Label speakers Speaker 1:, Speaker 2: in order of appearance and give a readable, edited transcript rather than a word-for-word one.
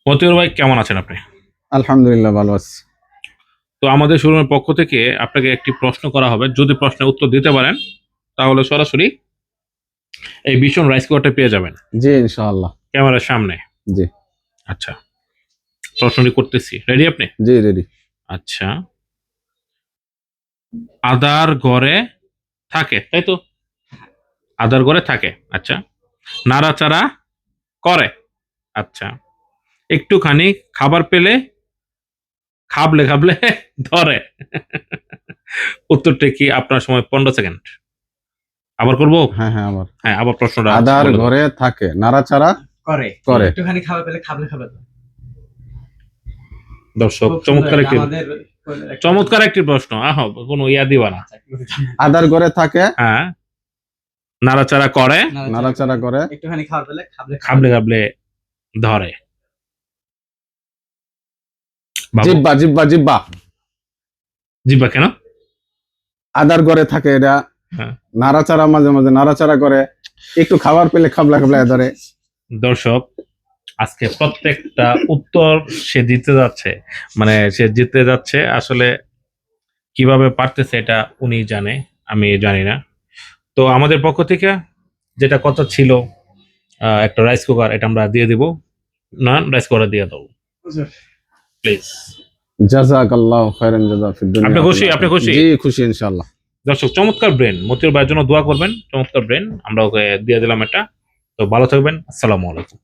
Speaker 1: মতিউর ভাই কেমন আছেন আপনি?
Speaker 2: আলহামদুলিল্লাহ ভালো আছি।
Speaker 1: তো আমাদের শোরুমের পক্ষ থেকে আপনাকে একটি প্রশ্ন করা হবে। যদি প্রশ্নের উত্তর দিতে পারেন তাহলে সরাসরি এই ভীষণ রাইস কুকারটা পেয়ে যাবেন
Speaker 2: জি ইনশাআল্লাহ।
Speaker 1: ক্যামেরার সামনে।
Speaker 2: জি
Speaker 1: আচ্ছা, প্রশ্নটি করতেছি। রেডি আপনি?
Speaker 2: জি রেডি।
Speaker 1: আচ্ছা, আদার ঘরে থাকে, তাই তো? আদার ঘরে থাকে। আচ্ছা, নাড়াচাড়া করে। আচ্ছা, একটুখানি খাবার পেলে খাবলে খাবলে ধরে। উত্তরটা কি? আপনার সময় 15 সেকেন্ড। আবার করব?
Speaker 2: হ্যাঁ হ্যাঁ আমার
Speaker 1: হ্যাঁ, আবার প্রশ্নটা
Speaker 2: আদার
Speaker 1: বলে দেব।
Speaker 2: ঘরে থাকে নাড়াচাড়া
Speaker 3: করে
Speaker 2: করে।
Speaker 3: একটুখানি খাবার পেলে খাবলে খাবে তো।
Speaker 1: দর্শক,
Speaker 3: খুব সুন্দর
Speaker 1: চমৎকার একটি প্রশ্ন। কোনো ইয়া দিবা না।
Speaker 2: আদার ঘরে থাকে
Speaker 1: হ্যাঁ, নাড়াচাড়া করে,
Speaker 2: নাড়াচাড়া করে
Speaker 3: একটুখানি খাবার পেলে খাবলে
Speaker 1: খাবলে খাবলে ধরে। বাবু,
Speaker 2: জিব্বা জিব্বা জিব্বা।
Speaker 1: জিব্বা কেন?
Speaker 2: আদার ঘরে থাকে এটা
Speaker 1: হ্যাঁ।
Speaker 2: নাড়াচাড়া মাঝে মাঝে নাড়াচাড়া করে, একটু খাবার পেলে খাবলা খাবলা ধরে।
Speaker 1: দর্শক, আজকে প্রত্যেকটা উত্তর সে দিতে যাচ্ছে, মানে সে জিততে যাচ্ছে। আসলে কিভাবে পারতেছে এটা উনি জানে, আমি জানি না। তো আমাদের পক্ষ থেকে যেটা কথা ছিল, একটা রাইস কুকার, এটা আমরা দিয়ে দিব। না, রাইস কুকার দিয়ে দাও প্লিজ।
Speaker 2: জাযাকাল্লাহু খাইরান জাযা ফিদ দুনিয়া।
Speaker 1: আপনি খুশি? আপনি খুশি?
Speaker 2: জি খুশি ইনশাআল্লাহ।
Speaker 1: দর্শক, চমৎকার ব্রেন। মতিউর ভাইয়ের জন্য দোয়া করবেন। চমৎকার ব্রেন, আমরা ওকে দিয়ে দিলাম এটা। তো ভালো থাকবেন। আসসালামু আলাইকুম।